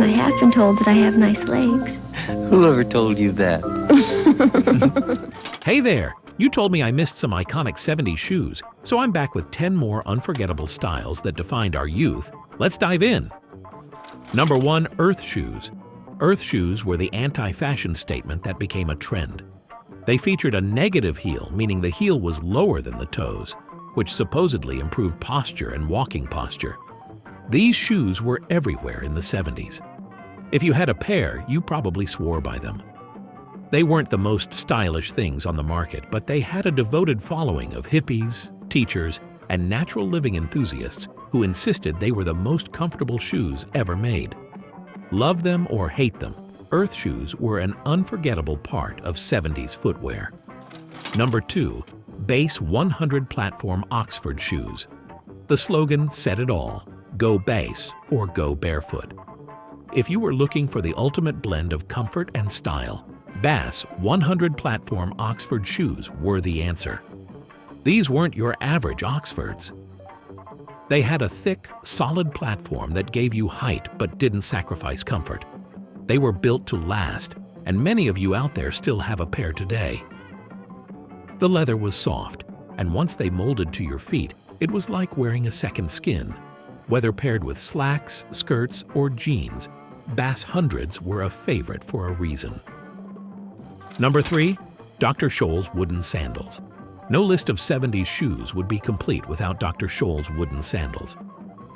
I have been told that I have nice legs. Whoever told you that? Hey there! You told me I missed some iconic 70s shoes, so I'm back with 10 more unforgettable styles that defined our youth. Let's dive in! Number 1. Earth shoes. Earth shoes were the anti-fashion statement that became a trend. They featured a negative heel, meaning the heel was lower than the toes, which supposedly improved posture and walking posture. These shoes were everywhere in the 70s. If you had a pair, you probably swore by them. They weren't the most stylish things on the market, but they had a devoted following of hippies, teachers, and natural living enthusiasts who insisted they were the most comfortable shoes ever made. Love them or hate them, Earth shoes were an unforgettable part of 70s footwear. Number 2. Base 100 Platform Oxford shoes. The slogan said it all: go base or go barefoot. If you were looking for the ultimate blend of comfort and style, Bass 100 Platform Oxford shoes were the answer. These weren't your average Oxfords. They had a thick, solid platform that gave you height but didn't sacrifice comfort. They were built to last, and many of you out there still have a pair today. The leather was soft, and once they molded to your feet, it was like wearing a second skin. Whether paired with slacks, skirts, or jeans, Bass Hundreds were a favorite for a reason. Number 3. Dr. Scholl's wooden sandals. No list of 70s shoes would be complete without Dr. Scholl's wooden sandals.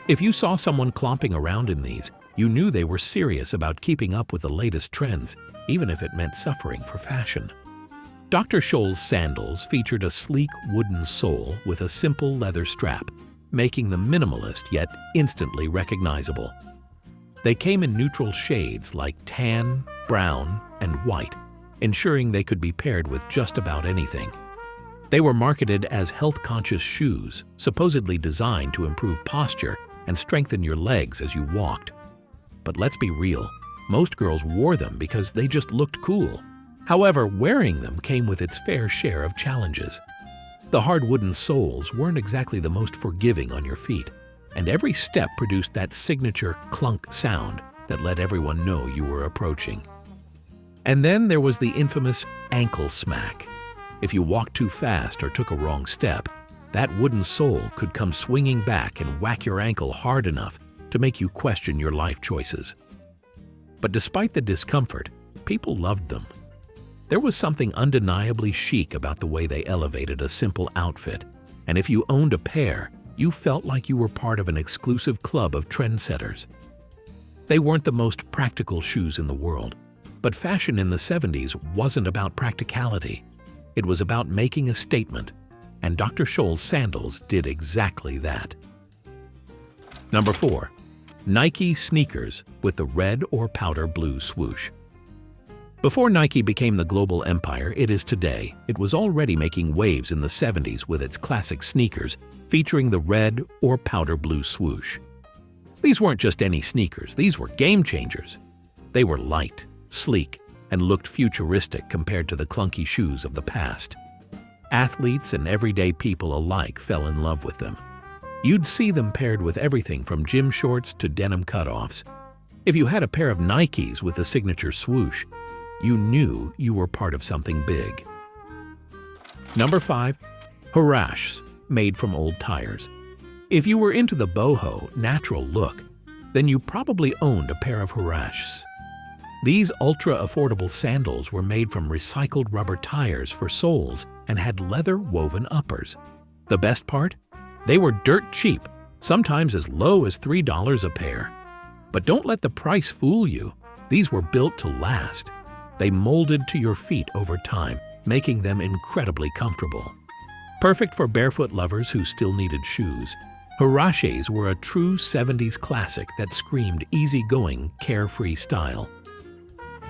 If you saw someone clomping around in these, you knew they were serious about keeping up with the latest trends, even if it meant suffering for fashion. Dr. Scholl's sandals featured a sleek wooden sole with a simple leather strap, making them minimalist yet instantly recognizable. They came in neutral shades like tan, brown, and white, ensuring they could be paired with just about anything. They were marketed as health-conscious shoes, supposedly designed to improve posture and strengthen your legs as you walked. But let's be real, most girls wore them because they just looked cool. However, wearing them came with its fair share of challenges. The hard wooden soles weren't exactly the most forgiving on your feet, and every step produced that signature clunk sound that let everyone know you were approaching. And then there was the infamous ankle smack. If you walked too fast or took a wrong step, that wooden sole could come swinging back and whack your ankle hard enough to make you question your life choices. But despite the discomfort, people loved them. There was something undeniably chic about the way they elevated a simple outfit, and if you owned a pair, you felt like you were part of an exclusive club of trendsetters. They weren't the most practical shoes in the world, but fashion in the 70s wasn't about practicality. It was about making a statement, and Dr. Scholl's sandals did exactly that. Number 4. Nike sneakers with the red or powder blue swoosh. Before Nike became the global empire it is today, it was already making waves in the 70s with its classic sneakers featuring the red or powder blue swoosh. These weren't just any sneakers, these were game changers. They were light, sleek, and looked futuristic compared to the clunky shoes of the past. Athletes and everyday people alike fell in love with them. You'd see them paired with everything from gym shorts to denim cutoffs. If you had a pair of Nikes with the signature swoosh, you knew you were part of something big. Number 5. Huaraches, made from old tires. If you were into the boho, natural look, then you probably owned a pair of Huaraches. These ultra-affordable sandals were made from recycled rubber tires for soles and had leather-woven uppers. The best part? They were dirt cheap, sometimes as low as $3 a pair. But don't let the price fool you. These were built to last. They molded to your feet over time, making them incredibly comfortable. Perfect for barefoot lovers who still needed shoes, Huaraches were a true 70s classic that screamed easygoing, carefree style.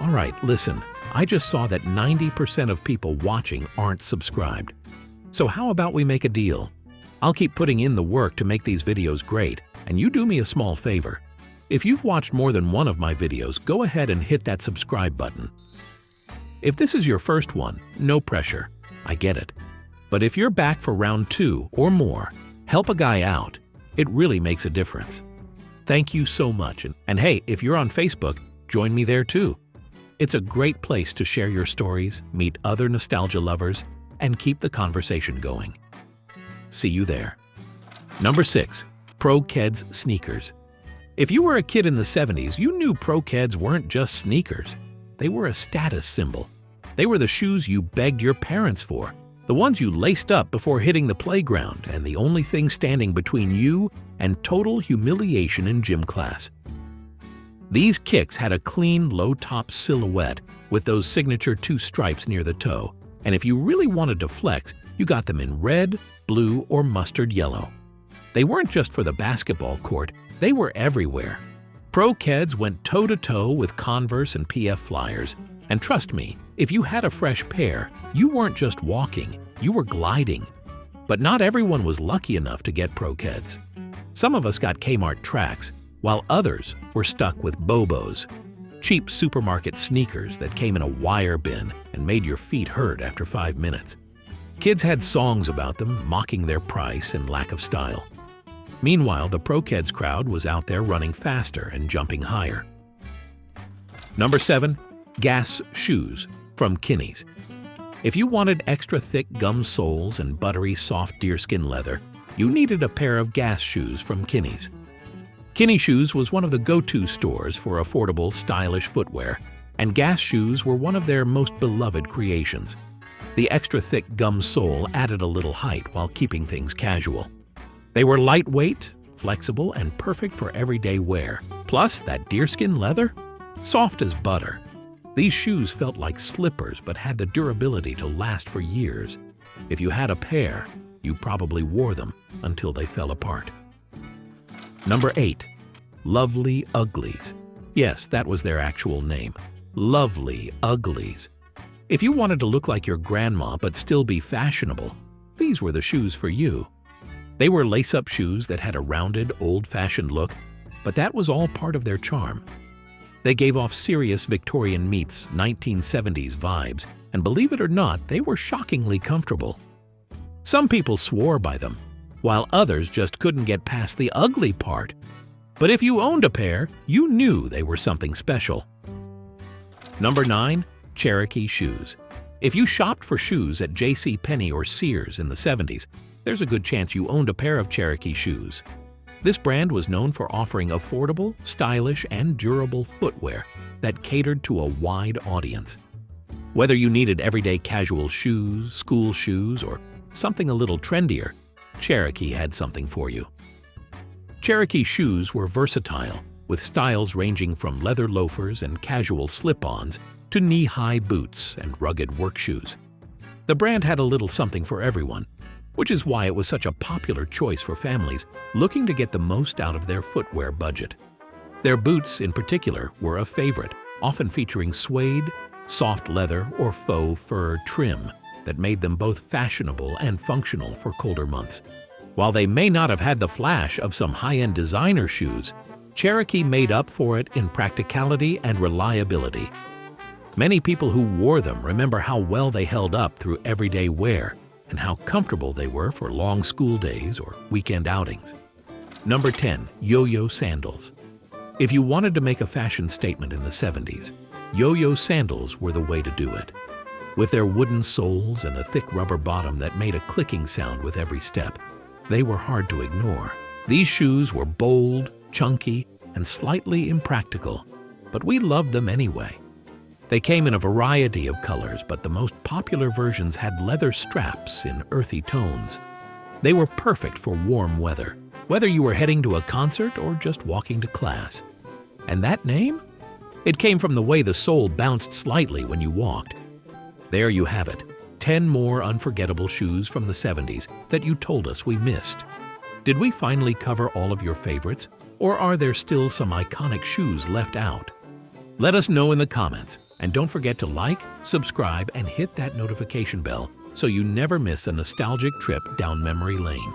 Alright, listen, I just saw that 90% of people watching aren't subscribed. So how about we make a deal? I'll keep putting in the work to make these videos great, and you do me a small favor. If you've watched more than one of my videos, go ahead and hit that subscribe button. If this is your first one, no pressure. I get it. But if you're back for round 2 or more, help a guy out. It really makes a difference. Thank you so much. And hey, if you're on Facebook, join me there too. It's a great place to share your stories, meet other nostalgia lovers, and keep the conversation going. See you there. Number 6. Pro-Keds sneakers. If you were a kid in the 70s, you knew Pro-Keds weren't just sneakers. They were a status symbol. They were the shoes you begged your parents for, the ones you laced up before hitting the playground, and the only thing standing between you and total humiliation in gym class. These kicks had a clean, low-top silhouette with those signature 2 stripes near the toe, and if you really wanted to flex, you got them in red, blue, or mustard yellow. They weren't just for the basketball court, they were everywhere. Pro-Keds went toe-to-toe with Converse and PF Flyers, and trust me, if you had a fresh pair, you weren't just walking, you were gliding. But not everyone was lucky enough to get Pro-Keds. Some of us got Kmart tracks, while others were stuck with Bobos, cheap supermarket sneakers that came in a wire bin and made your feet hurt after 5 minutes. Kids had songs about them, mocking their price and lack of style. Meanwhile, the Pro-Keds crowd was out there running faster and jumping higher. Number 7. Gas shoes from Kinney's. If you wanted extra thick gum soles and buttery soft deerskin leather, you needed a pair of Gas shoes from Kinney's. Kinney Shoes was one of the go-to stores for affordable, stylish footwear, and Gas shoes were one of their most beloved creations. The extra thick gum sole added a little height while keeping things casual. They were lightweight, flexible, and perfect for everyday wear. Plus, that deerskin leather? Soft as butter. These shoes felt like slippers but had the durability to last for years. If you had a pair, you probably wore them until they fell apart. Number 8. Lovely Uglies. Yes, that was their actual name. Lovely Uglies. If you wanted to look like your grandma but still be fashionable, these were the shoes for you. They were lace-up shoes that had a rounded, old-fashioned look, but that was all part of their charm. They gave off serious Victorian meets 1970s vibes, and believe it or not, they were shockingly comfortable. Some people swore by them, while others just couldn't get past the ugly part. But if you owned a pair, you knew they were something special. Number 9. Cherokee shoes. If you shopped for shoes at JCPenney or Sears in the 70s, there's a good chance you owned a pair of Cherokee shoes. This brand was known for offering affordable, stylish, and durable footwear that catered to a wide audience. Whether you needed everyday casual shoes, school shoes, or something a little trendier, Cherokee had something for you. Cherokee shoes were versatile, with styles ranging from leather loafers and casual slip-ons to knee-high boots and rugged work shoes. The brand had a little something for everyone, which is why it was such a popular choice for families looking to get the most out of their footwear budget. Their boots, in particular, were a favorite, often featuring suede, soft leather, or faux fur trim that made them both fashionable and functional for colder months. While they may not have had the flash of some high-end designer shoes, Cherokee made up for it in practicality and reliability. Many people who wore them remember how well they held up through everyday wear and how comfortable they were for long school days or weekend outings. Number 10. Yo-yo sandals. If you wanted to make a fashion statement in the 70s, yo-yo sandals were the way to do it. With their wooden soles and a thick rubber bottom that made a clicking sound with every step, they were hard to ignore. These shoes were bold, chunky, and slightly impractical, but we loved them anyway. They came in a variety of colors, but the most popular versions had leather straps in earthy tones. They were perfect for warm weather, whether you were heading to a concert or just walking to class. And that name? It came from the way the sole bounced slightly when you walked. There you have it, 10 more unforgettable shoes from the 70s that you told us we missed. Did we finally cover all of your favorites, or are there still some iconic shoes left out? Let us know in the comments, and don't forget to like, subscribe, and hit that notification bell so you never miss a nostalgic trip down memory lane.